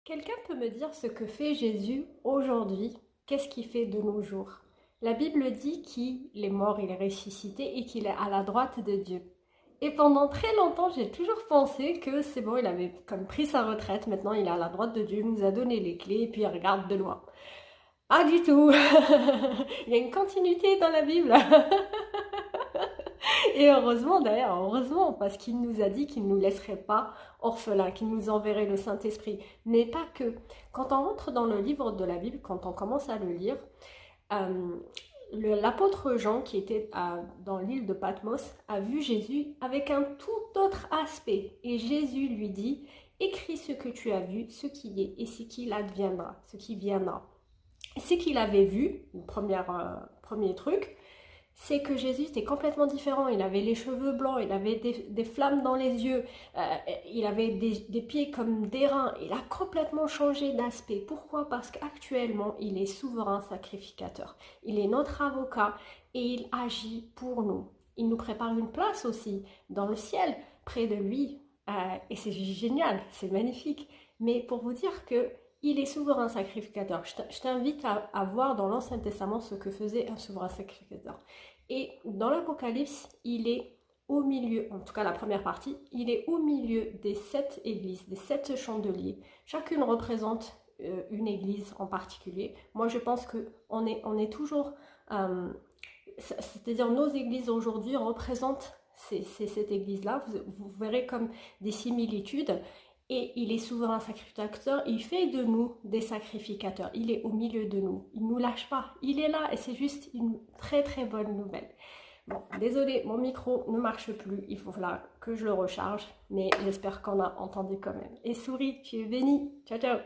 Quelqu'un peut me dire ce que fait Jésus aujourd'hui? Qu'est-ce qu'il fait de nos jours? La Bible dit qu'il est mort, il est ressuscité et qu'il est à la droite de Dieu. Et pendant très longtemps, j'ai toujours pensé que c'est bon, il avait comme pris sa retraite, maintenant il est à la droite de Dieu, il nous a donné les clés et puis il regarde de loin. Ah du tout. Il y a une continuité dans la Bible. Et heureusement d'ailleurs, heureusement, parce qu'il nous a dit qu'il ne nous laisserait pas orphelins, qu'il nous enverrait le Saint-Esprit. Mais pas que. Quand on rentre dans le livre de la Bible, quand on commence à le lire, euh, l'apôtre Jean, qui était dans l'île de Patmos, a vu Jésus avec un tout autre aspect. Et Jésus lui dit, écris ce que tu as vu, ce qui est et ce qui adviendra, ce qui viendra. Ce qu'il avait vu, le premier truc, c'est que Jésus était complètement différent. Il avait les cheveux blancs, il avait des flammes dans les yeux, il avait des pieds comme d'airain. Il a complètement changé d'aspect. Pourquoi? Parce qu'actuellement, il est souverain sacrificateur. Il est notre avocat et il agit pour nous. Il nous prépare une place aussi dans le ciel, près de lui. Et c'est génial, c'est magnifique. Mais pour vous dire que il est souverain sacrificateur. Je t'invite à voir dans l'Ancien Testament ce que faisait un souverain sacrificateur. Et dans l'Apocalypse, il est au milieu, en tout cas la première partie, il est au milieu des 7 églises, des 7 chandeliers. Chacune représente une église en particulier. Moi, je pense qu'on est toujours... c'est-à-dire nos églises aujourd'hui représentent cette église-là. Vous verrez comme des similitudes. Et il est souverain sacrificateur, il fait de nous des sacrificateurs, il est au milieu de nous, il ne nous lâche pas, il est là et c'est juste une très très bonne nouvelle. Bon, désolé, mon micro ne marche plus, il faut là que je le recharge, mais j'espère qu'on a entendu quand même. Et souris, tu es bénie, ciao ciao.